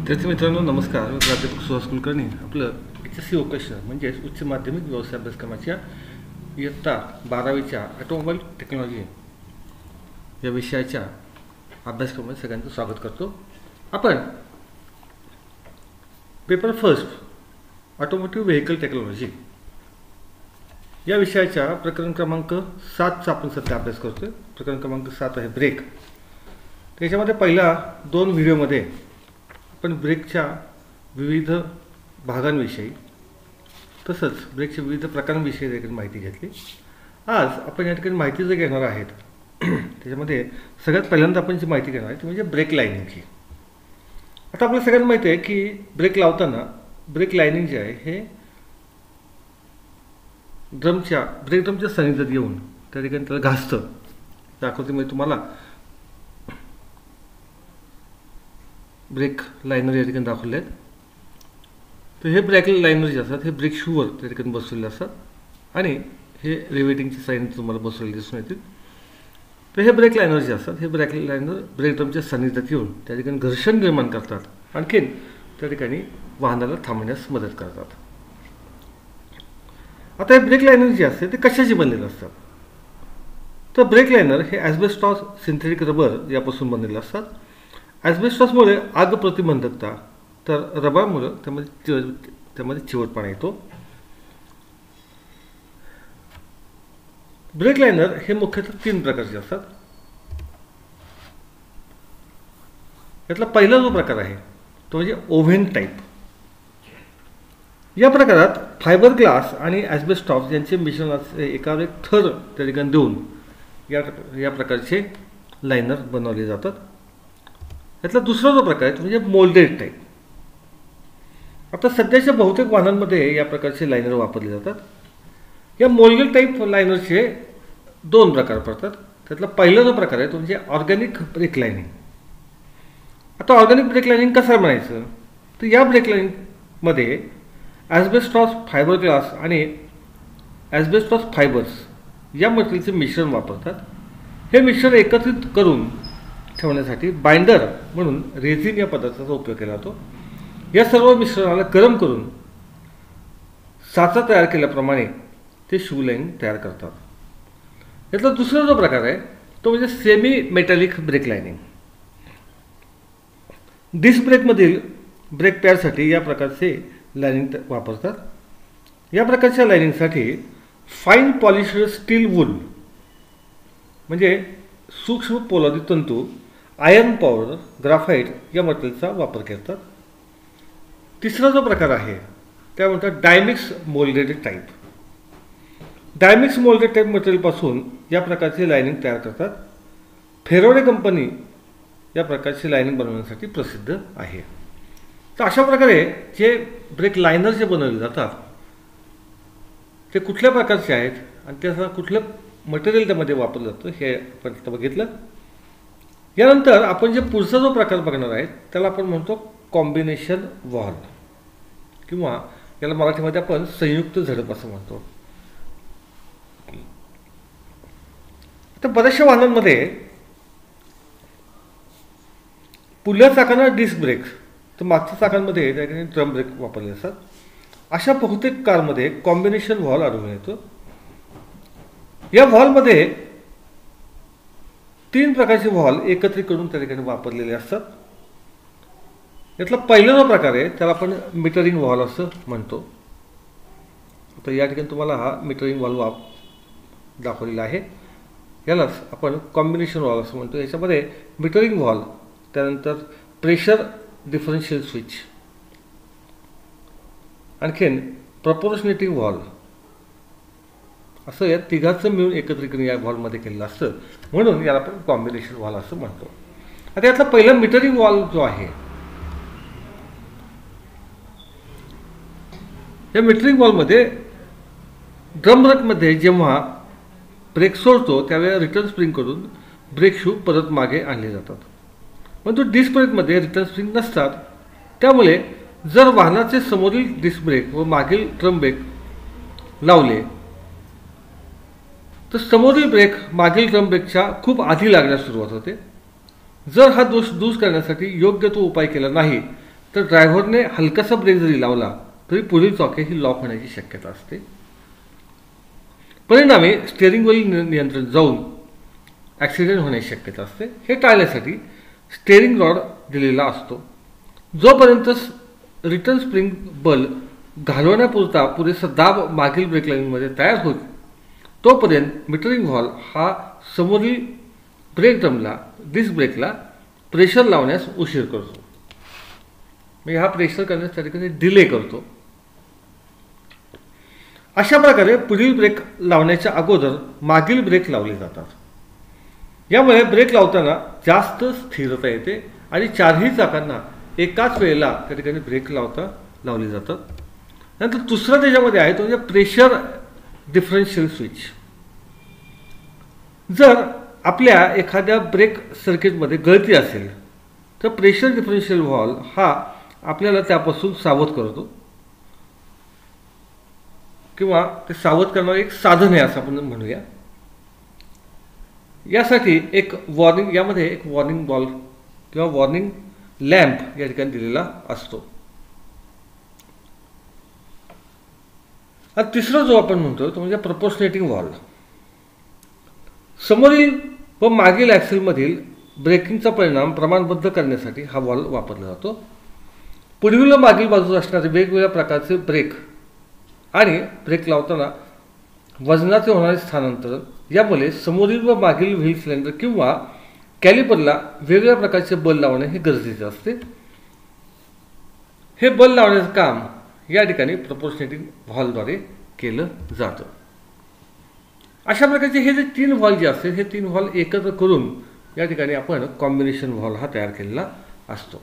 विद्यार्थी मित्रांनो नमस्कार. मी प्राध्यापक सुहास कुलकर्णी. आपलं HSC वोकेशनल म्हणजेच उच्च माध्यमिक व्यवसाय अभ्यासक्रमाच्या इयत्ता 12वीच्या ऑटोमोबाईल टेक्नॉलॉजी या विषयाच्या अभ्यासक्रमामध्ये सगळ्यांचं स्वागत करतो. आपण paper first automotive vehicle technology या विषयाच्या प्रकरण क्रमांक 7चा आपण सध्या अभ्यास करतोय. प्रकरण क्रमांक 7 आहे ब्रेक. त्याच्यामध्ये पहिल्या 2 व्हिडिओमध्ये आपण ब्रेकच्या विविध भागांविषयी तसंच ब्रेकच्या विविध प्रकारांविषयी देखील माहिती घेतली. आज आपण या ठिकाणी माहिती जर घेणार आहेत त्याच्यामध्ये सगळ्यात पहिल्यांदा आपण जी माहिती घेणार आहे ती म्हणजे ब्रेक लाईनिंगची. आता आपल्याला सगळ्यांना माहिती आहे की ब्रेक लावताना ब्रेक लाईनिंग जे आहे हे ब्रेक ड्रमच्या सानिध्यात येऊन त्या ठिकाणी त्याला घासतं. त्या आकृतीमध्ये तुम्हाला ब्रेक लायनर या ठिकाणी दाखवले आहेत. तर हे ब्रेक लायनर जे असतात हे ब्रेक शूवर त्या ठिकाणी बसवलेले असतात आणि हे रिवेटिंगची साईन तुम्हाला बसवलेली दिसून येतील. तर हे ब्रेक लायनर जे असतात हे ब्रेक लायनर ब्रेक ड्रमच्या सानिध्यात येऊन त्या ठिकाणी घर्षण निर्माण करतात. आणखीन त्या ठिकाणी वाहनाला थांबण्यास मदत करतात. आता हे ब्रेक लायनर जे असते ते कशाचे बनलेले असतात तर ब्रेक लायनर हे ॲस्बेस्टॉस सिंथेटिक रबर यापासून बनलेले असतात. ॲस्बेस्टॉसमुळे आग प्रतिबंधकता तर रबरमुळे त्यामध्ये चिवटपणा येतो. ब्रेक लायनर हे मुख्यतः 3 प्रकारचे असतात. यातला पहिला जो प्रकार आहे तो म्हणजे ओव्हन टाईप. या प्रकारात फायबर ग्लास आणि ॲस्बेस्टॉस यांचे मिश्रणाचे एकावर एक थर त्या ठिकाणी देऊन या प्रकारचे लायनर बनवले जातात. यातला दुसरा जो प्रकार आहे तो म्हणजे मोल्डेड टाईप. आता सध्याच्या बहुतेक वाहनांमध्ये या प्रकारचे लायनर वापरले जातात. या मोल्डेड टाईप लायनरचे 2 प्रकार पडतात. त्यातला पहिला जो प्रकार आहे तो म्हणजे ऑर्गॅनिक ब्रेक लायनिंग. आता ऑर्गॅनिक ब्रेक लायनिंग कसं म्हणायचं तर या ब्रेक लायनिंगमध्ये ॲस्बेस्टॉस फायबर ग्लास आणि ॲस्बेस्टॉस फायबर्स या मटेरियलचे मिश्रण वापरतात. हे मिश्रण एकत्रित करून ठेवण्यासाठी बाइंडर म्हणून रेझिन या पदार्थाचा उपयोग केला जातो. या सर्व मिश्रणाला गरम करून साचा तयार केल्याप्रमाणे ते शू लाईन तयार करतात. यातला दुसरा जो प्रकार आहे तो म्हणजे semi metallic brake lining. Disc ब्रेकमधील ब्रेक पॅडसाठी या प्रकारचे लायनिंग वापरतात. या प्रकारच्या लायनिंगसाठी फाईन पॉलिश्ड स्टील वूल म्हणजे सूक्ष्म पोलादी तंतू, आयर्न पावडर, ग्राफाईट या मटेरियलचा वापर करतात. तिसरा जो प्रकार आहे त्या म्हणतात डायमिक्स मोल्डेड टाईप. डायमिक्स मोल्डेड टाईप मटेरियलपासून या प्रकारचे लायनिंग तयार करतात. फेरोडे कंपनी या प्रकारचे लायनिंग बनवण्यासाठी प्रसिद्ध आहे. तर अशा प्रकारे जे ब्रेक लायनर जे बनवले जातात ते कुठल्या प्रकारचे आहेत आणि त्याचा कुठलं मटेरियल त्यामध्ये वापरलं जातं हे आपण आता बघितलं. यानंतर आपण जे पुढचा जो प्रकार बघणार आहे त्याला आपण म्हणतो कॉम्बिनेशन व्हॉल्व किंवा याला मराठीमध्ये आपण संयुक्त झडप असं म्हणतो. तर बऱ्याचशा वाहनांमध्ये पुढल्या चाकांना डिस्क ब्रेक तर मागच्या चाकांमध्ये त्या ठिकाणी ड्रम ब्रेक वापरले असतात. अशा बहुतेक कारमध्ये कॉम्बिनेशन व्हॉल्व आढळून येतो. या व्हॉल्वमध्ये 3 प्रकारचे व्हॉल्व एकत्रित करून त्या ठिकाणी वापरलेले असतात. यातला पहिला जो प्रकार आहे त्याला आपण मीटरिंग व्हॉल्व असं म्हणतो. तर या ठिकाणी तुम्हाला हा मीटरिंग व्हॉल्व दाखवलेला आहे. यालाच आपण कॉम्बिनेशन व्हॉल्व असं म्हणतो. याच्यामध्ये मीटरिंग व्हॉल्व, त्यानंतर प्रेशर डिफरन्शियल स्विच, आणखीन प्रपोर्शनेटिंग व्हॉल्व असं या तिघाचं मिळून एकत्रीकरण या व्हॉल्वमध्ये केलेलं असतं. म्हणून याला आपण कॉम्बिनेशन व्हॉल्व असं म्हणतो. आता यातला पहिला मीटरिंग व्हॉल्व जो आहे या मीटरिंग व्हॉल्वमध्ये ड्रम ब्रेकमध्ये जेव्हा ब्रेक सोडतो त्यावेळेला रिटर्न स्प्रिंग करून ब्रेक शू परत मागे आणले जातात. परंतु डिस्क ब्रेकमध्ये रिटर्न स्प्रिंग नसतात. त्यामुळे जर वाहनाचे समोरील डिस्क ब्रेक व मागील ड्रम ब्रेक लावले तर समोरील ब्रेक मागील ड्रम ब्रेकच्या खूप आधी लागण्यास सुरुवात होते. जर हा दोष दूर करण्यासाठी योग्य तो उपाय केला नाही तर ड्रायव्हरने हलकासा ब्रेक जरी लावला तरी पुढील चाके ही लॉक होण्याची शक्यता असते. परिणामी स्टिअरिंग व्हील नियंत्रण जाऊन ॲक्सिडेंट होण्याची शक्यता असते. हे टाळण्यासाठी स्टिअरिंग रॉड दिलेला असतो. जोपर्यंत रिटर्न स्प्रिंग बल घालवण्यापुरता पुरेसा दाब मागील ब्रेक लाईनमध्ये तयार होईल तोपर्यंत मिटरिंग व्हॉल्व हा समोरील ब्रेक ड्रमला डिस्क ब्रेकला प्रेशर लावण्यास उशीर करतो. म्हणजे हा प्रेशर करण्यास त्या ठिकाणी डिले करतो. अशा प्रकारे पुढील ब्रेक लावण्याच्या अगोदर मागील ब्रेक लावले जातात. यामुळे ब्रेक लावताना जास्त स्थिरता येते आणि चारही चाकांना एकाच वेळेला त्या ठिकाणी ब्रेक लावली जातात. नंतर दुसरा त्याच्यामध्ये आहे तो म्हणजे प्रेशर डिफरन्शियल स्विच. जर आपल्या एखाद्या ब्रेक सर्किटमध्ये गळती असेल तर प्रेशर डिफरन्शियल व्हॉल्व हा आपल्याला त्यापासून सावध करतो किंवा ते सावध करणारं एक साधन आहे असं आपण म्हणूया. यासाठी एक वॉर्निंग यामध्ये एक वॉर्निंग बॉल किंवा वॉर्निंग लॅम्प या ठिकाणी दिलेला असतो. आता तिसरा जो आपण म्हणतो तो म्हणजे प्रपोर्शनेटिंग व्हॉल्व. समोरील व मागील ॲक्सेलमधील ब्रेकिंगचा परिणाम प्रमाणबद्ध करण्यासाठी हा व्हॉल्व वापरला जातो. पुढील व मागील बाजूस असणारे वेगवेगळ्या प्रकारचे ब्रेक आणि ब्रेक लावताना वजनाचे होणारे स्थानांतरण यामुळे समोरील व मागील व्हील सिलेंडर किंवा कॅलिपरला वेगवेगळ्या प्रकारचे बल लावणे हे गरजेचे असते. हे बल लावण्याचं काम या ठिकाणी प्रपोर्शनेटिंग व्हॉल्वद्वारे केलं जातं. अशा प्रकारचे हे जे तीन व्हॉल्व जे असते हे तीन व्हॉल्व एकत्र करून या ठिकाणी आपण कॉम्बिनेशन व्हॉल्व हा तयार केलेला असतो.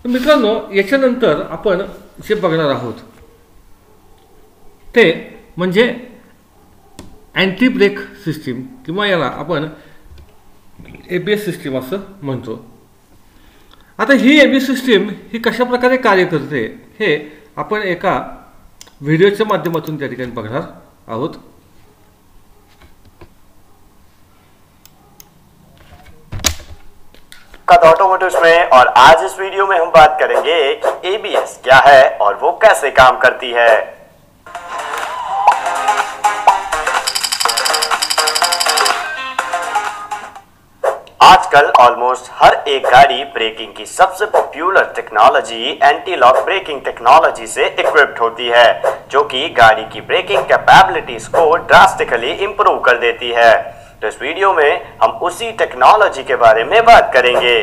तर मित्रांनो, याच्यानंतर आपण जे बघणार आहोत ते म्हणजे अँटी ब्रेक सिस्टीम किंवा याला आपण ABS सिस्टीम असं म्हणतो. आता ही ABS सिस्टीम ही कशा प्रकारे कार्य करते हे आपण एका व्हिडिओच्या माध्यमातून त्या ठिकाणी बघणार आहोत. ऑटोमोटिव्स में और आज इस वीडियो में हम बात करेंगे कि ABS क्या है और वो कैसे काम करती है. आजकल ऑलमोस्ट हर एक गाड़ी ब्रेकिंग की सबसे popular technology anti lock braking technology से इक्विप्ड होती है, जो कि गाड़ी की ब्रेकिंग कैपेबिलिटीज को ड्रास्टिकली इंप्रूव कर देती है. तो इस वीडियो में हम उसी टेक्नोलॉजी के बारे में बात करेंगे.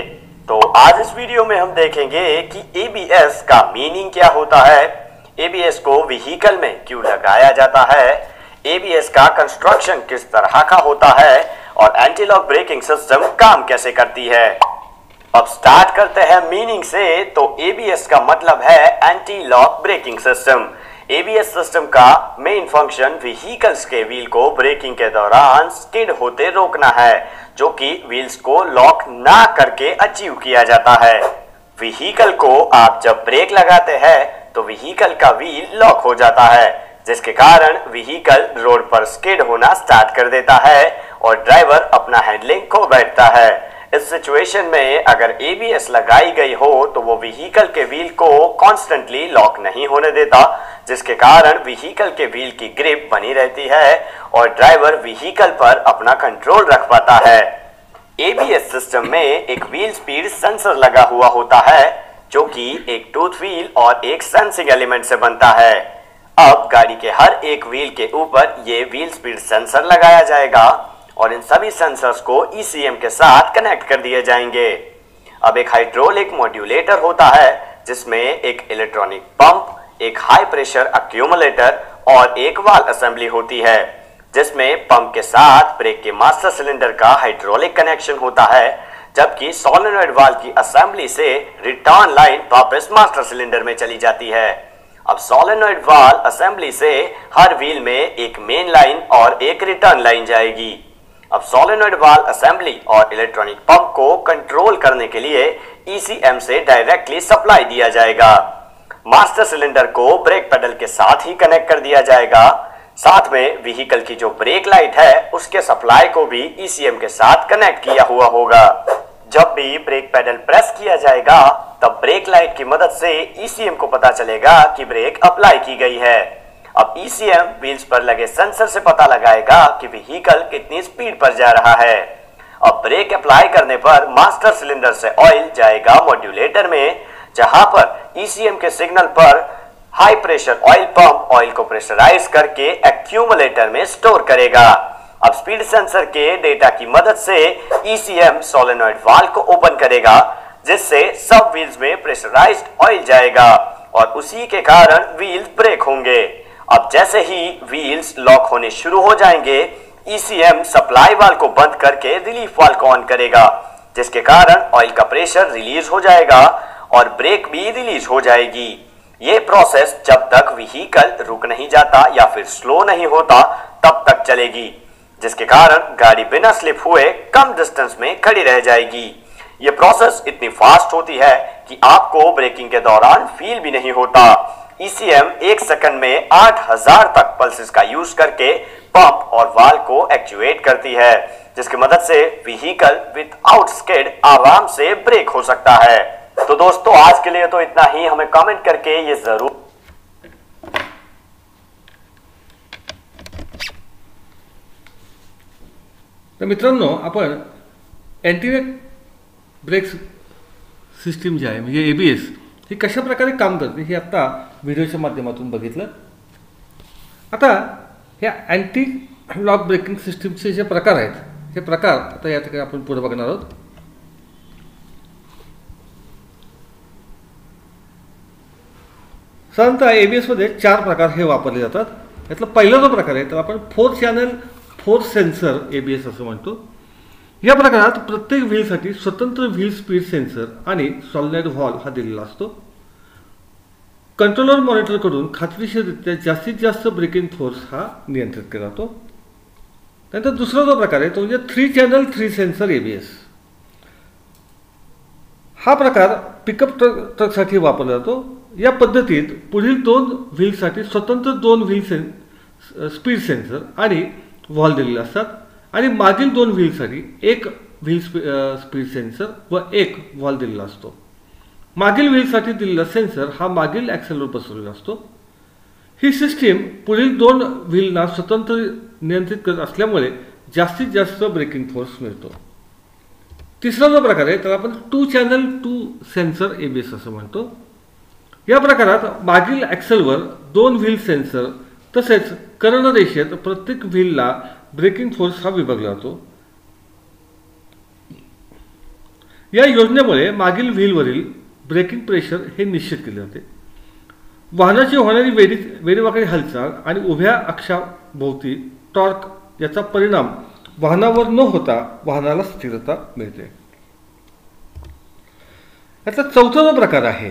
तो आज इस वीडियो में हम देखेंगे कि ABS का मीनिंग क्या होता है, ABS को व्हीकल में क्यों लगाया जाता है, ABS का कंस्ट्रक्शन किस तरह का होता है और एंटी लॉक ब्रेकिंग सिस्टम काम कैसे करती है. अब स्टार्ट करते हैं मीनिंग से. तो ABS का मतलब है anti lock braking system. ABS system का मेन फंक्शन व्हीकल्स के व्हील को ब्रेकिंग के दौरान स्किड होते रोकना है, जो कि व्हील्स को लॉक ना करके अचीव किया जाता है. व्हीकल को आप जब ब्रेक लगाते हैं तो व्हीकल का व्हील लॉक हो जाता है, जिसके कारण व्हीकल रोड पर स्किड होना स्टार्ट कर देता है और ड्राइवर अपना हैंडलिंग खो बैठता है. इस सिचुएशन में अगर ABS लगाई गई हो तो वो व्हीकल के व्हील को कॉन्स्टेंटली लॉक नहीं होने देता, जिसके कारण व्हीकल के व्हील की ग्रिप बनी रहती है और ड्राइवर व्हीकल पर अपना कंट्रोल रख पाता है. ABS सिस्टम में एक व्हील स्पीड सेंसर लगा हुआ होता है, जो कि एक टूथ व्हील और एक सेंसिंग एलिमेंट से बनता है. अब गाड़ी के हर एक व्हील के ऊपर ये व्हील स्पीड सेंसर लगाया जाएगा और इन सभी सेंसर्स को ECM के साथ कनेक्ट कर दिए जाएंगे. अब एक हाइड्रोलिक मॉड्यूलेटर होता है, जिसमें एक इलेक्ट्रॉनिक पंप, एक हाई प्रेशर अक्यूमुलेटर और एक वाल्व असेंबली होती है, जिसमें पंप के साथ ब्रेक के मास्टर सिलेंडर का हाइड्रोलिक कनेक्शन होता है, जबकि सोलेनॉइड वाल्व की असेंबली से रिटर्न लाइन वापस मास्टर सिलेंडर में चली जाती है. अब सोलेनॉइड वाल्व असेंबली से हर व्हील में एक मेन लाइन और एक रिटर्न लाइन जाएगी. अब सोलेनॉइड वाल्व असेंबली और इलेक्ट्रॉनिक पंप को कंट्रोल करने के लिए ECM से डायरेक्टली सप्लाई दिया जाएगा. मास्टर सिलेंडर को ब्रेक पेडल के साथ ही कनेक्ट कर दिया जाएगा. साथ में व्हीकल की जो ब्रेक लाइट है उसके सप्लाई को भी ECM के साथ कनेक्ट किया हुआ होगा. जब भी ब्रेक पेडल प्रेस किया जाएगा तब ब्रेक लाइट की मदद से ईसीएम को पता चलेगा कि ब्रेक अप्लाई की गई है। अब ईसीएम व्हील्स पर लगे सेंसर से पता लगाएगा कि व्हीकल कितनी स्पीड पर जा रहा है। अब ब्रेक अप्लाई करने पर मास्टर सिलेंडर से ऑयल जाएगा मॉड्यूलेटर में, जहां पर ईसीएम के सिग्नल पर हाई प्रेशर ऑयल पंप ऑयल को प्रेशराइज करके एक्यूमुलेटर में स्टोर करेगा। अब स्पीड सेंसर के डेटा की मदद से ईसीएम सोलेनॉइड वाल्व को ओपन करेगा, जिससे सब व्हील्स में प्रेशराइज्ड ऑयल जाएगा और उसी के कारण व्हील्स ब्रेक होंगे। अब जैसे ही व्हील्स लॉक होने शुरू हो जाएंगे, ईसीएम सप्लाई वाल्व को बंद करके रिलीफ वाल्व को ऑन करेगा, जिसके कारण ऑयल का प्रेशर रिलीज हो जाएगा और ब्रेक भी रिलीज हो जाएगी। ये प्रोसेस जब तक व्हीकल रुक नहीं जाता या फिर स्लो नहीं होता तब तक चलेगी, जिसके कारण गाड़ी बिना स्लिप हुए कम डिस्टेंस में खड़ी रह जाएगी। ये प्रोसेस इतनी फास्ट होती है कि आपको ब्रेकिंग के दौरान फील भी नहीं होता। ईसीएम 1 सेकंड में 8000 तक पल्सेस का यूज करके पंप और वाल्व को एक्चुएट करती है, जिसकी मदद से व्हीकल विदाउट स्किड आराम से ब्रेक हो सकता है। तो दोस्तों आज के लिए तो इतना ही। हमें कमेंट करके ये जरूर तर मित्रांनो, आपण अँटी ब्रेक सिस्टीम जी आहे म्हणजे ABS ही कशा प्रकारे काम करते हे आत्ता व्हिडिओच्या माध्यमातून बघितलं। आता ह्या अँटी लॉक ब्रेकिंग सिस्टीमचे जे प्रकार आहेत हे प्रकार आता या ठिकाणी आपण पुढे बघणार आहोत। साधारणतः ABS मध्ये 4 प्रकार हे वापरले जातात। यातला पहिला जो प्रकार आहे त्याला आपण 4 चॅनल 4 सेन्सर ABS असं म्हणतो। या प्रकारात प्रत्येक व्हीलसाठी स्वतंत्र व्हील स्पीड सेन्सर आणि सॉलिनॉइड व्हॉल्व हा दिलेला असतो। कंट्रोलर मॉनिटरकडून खात्रीशीररित्या जास्तीत जास्त ब्रेकिंग फोर्स हा नियंत्रित केला जातो। त्यानंतर दुसरा जो प्रकार आहे तो म्हणजे 3 चॅनल 3 सेन्सर ABS। हा प्रकार पिकअप ट्रकसाठी वापरला जातो। या पद्धतीत पुढील 2 व्हीलसाठी स्वतंत्र 2 व्हील स्पीड सेन्सर आणि व्हॉल्व दिलेले असतात आणि मागील 2 व्हीलसाठी 1 व्हील स्पीड सेन्सर व 1 व्हॉल्व दिलेला असतो। मागील व्हीलसाठी दिलेला सेन्सर हा मागील ॲक्सेलवर बसवलेला असतो। ही सिस्टीम पुढील 2 व्हीलना स्वतंत्र नियंत्रित करत असल्यामुळे जास्तीत जास्त ब्रेकिंग फोर्स मिळतो। तिसरा जो प्रकार आहे त्याला आपण 2 चॅनल 2 सेन्सर ABS असं म्हणतो। या प्रकारात मागील ॲक्सेलवर 2 व्हील सेन्सर तसेच कर्णरेषेत प्रत्येक व्हीलला ब्रेकिंग फोर्स हा विभागला जातो। या योजनेमुळे मागील व्हीलवरील ब्रेकिंग प्रेशर हे निश्चित केले जाते। वाहनाची होणारी वेडीवाकडी हालचाल आणि उभ्या अक्षाभोवती टॉर्क याचा परिणाम वाहनावर न होता वाहनाला स्थिरता मिळते। याचा चौथा जो प्रकार आहे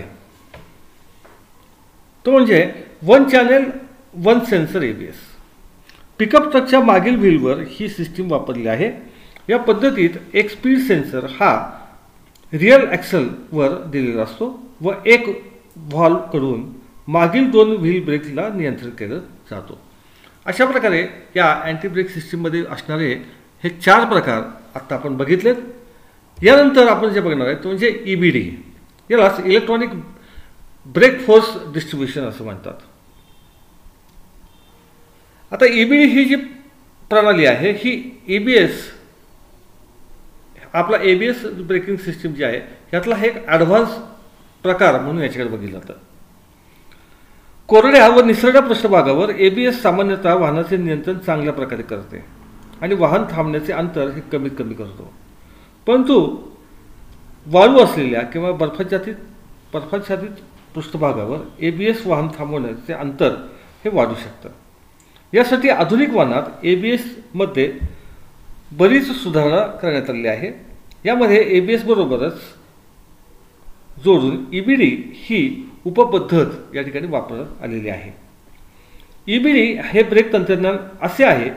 तो म्हणजे 1 चॅनल 1 सेन्सर ABS। पिकअप ट्रकच्या मागील व्हीलवर ही सिस्टीम वापरली आहे। या पद्धतीत एक स्पीड सेन्सर हा रिअल ॲक्सेलवर दिलेला असतो व 1 व्हॉल्व कडून मागील 2 व्हील ब्रेकला नियंत्रित केलं जातो। अशा प्रकारे या अँटी ब्रेक सिस्टीममध्ये असणारे हे 4 प्रकार आता आपण बघितलेत। यानंतर आपण जे बघणार आहे तो म्हणजे EBD, यालाच इलेक्ट्रॉनिक ब्रेक फोर्स डिस्ट्रीब्युशन असं म्हणतात। आता EBD ही जी प्रणाली आहे ही ABS आपला ABS ब्रेकिंग सिस्टीम जी आहे यातला एक ॲडव्हान्स प्रकार म्हणून याच्याकडे बघितलं जातं। कोरड्या व निसरड्या पृष्ठभागावर ABS सामान्यतः वाहनाचे नियंत्रण चांगल्या प्रकारे करते आणि वाहन थांबण्याचे अंतर हे कमीत कमी करतो। परंतु वाळू असलेल्या किंवा बर्फाच्छादित पृष्ठभागावर ABS वाहन थांबवण्याचे अंतर हे वाढू शकतं। यासाठी आधुनिक वाहनात ABS मध्ये बरीच सुधारणा करण्यात आली आहे। यामध्ये ABS बरोबरच जोडून EBD ही उपपद्धत या ठिकाणी वापरण्यात आलेली आहे। EBD हे ब्रेक तंत्रज्ञान असे आहे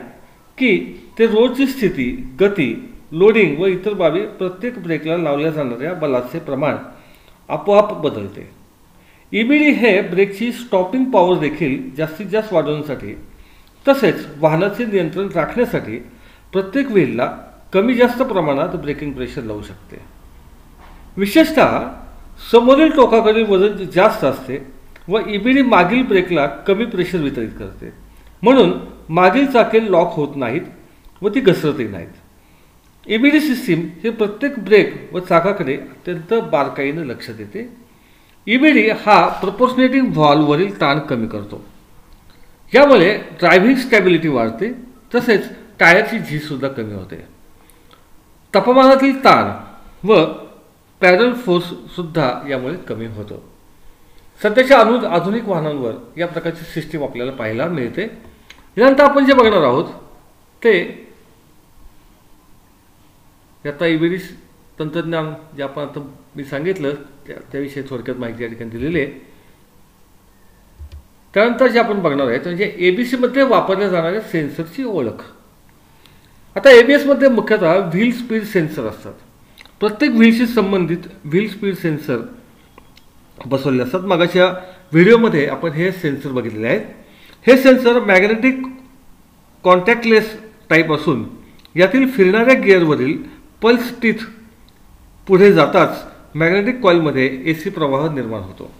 की ते रोडची स्थिती, गती, लोडिंग व इतर बाबी प्रत्येक ब्रेकला लावल्या जाणाऱ्या बलाचे प्रमाण आपोआप बदलते। EBD हे ब्रेकची स्टॉपिंग पॉवर देखील जास्तीत जास्त वाढवण्यासाठी तसेच वाहनाचे नियंत्रण राखण्यासाठी प्रत्येक व्हीलला कमी जास्त प्रमाणात ब्रेकिंग प्रेशर लावू शकते। विशेषतः समोरील टोकाकडील वजन जास्त असते व EBD मागील ब्रेकला कमी प्रेशर वितरित करते, म्हणून मागील चाके लॉक होत नाहीत व ती घसरतही नाहीत. EBD सिस्टीम हे प्रत्येक ब्रेक व चाकाकडे अत्यंत बारकाईने लक्ष देते. EBD हा प्रपोर्शनेटिंग व्हॉल्ववरील ताण कमी करतो. यामुळे ड्रायव्हिंग स्टॅबिलिटी वाढते, तसेच टायरची झीजसुद्धा कमी होते. तापमानातील ताण व पॅडल फोर्ससुद्धा यामुळे कमी होतो. सध्याच्या आधुनिक वाहनांवर या प्रकारची सिस्टीम आपल्याला पाहायला मिळते. यानंतर आपण जे बघणार आहोत ते आता EBD तंत्रज्ञान जे आपण आता मी सांगितलं त्याविषयी थोडक्यात माहिती या ठिकाणी दिलेली आहे. त्यानंतर जे आपण बघणार आहे म्हणजे ABS मध्ये वापरल्या जाणाऱ्या सेन्सरची ओळख. आता ABS मध्ये मुख्यतः व्हील स्पीड सेन्सर असतात. प्रत्येक व्हीलशी संबंधित व्हील स्पीड सेन्सर बसवले असतात. मागाच्या व्हिडिओमध्ये आपण हे सेन्सर बघितलेले आहेत. हे सेन्सर मॅग्नेटिक कॉन्टॅक्टलेस टाईप असून यातील फिरणाऱ्या गिअरवरील पल्स टीथ पुढे जाताच मॅग्नेटिक कॉइलमध्ये AC प्रवाह निर्माण होतो.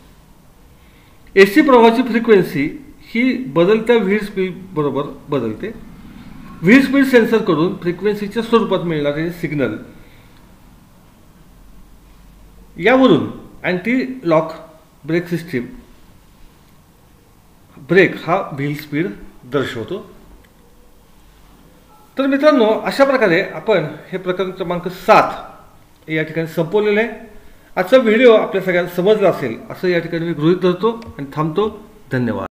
AC प्रवाहाची फ्रिक्वेन्सी ही बदलत्या व्हील स्पीड बरोबर बदलते. व्हील स्पीड सेन्सरकडून फ्रिक्वेन्सीच्या स्वरूपात मिळणारे सिग्नल यावरून anti lock brake system brake हा व्हील स्पीड दर्शवतो. तर मित्रांनो, अशा प्रकारे आपण हे प्रकरण क्रमांक 7 या ठिकाणी संपवलेलं आहे. आजचा व्हिडिओ आपल्या सगळ्यांना समजला असेल असं या ठिकाणी मी गृहीत धरतो आणि थांबतो. धन्यवाद.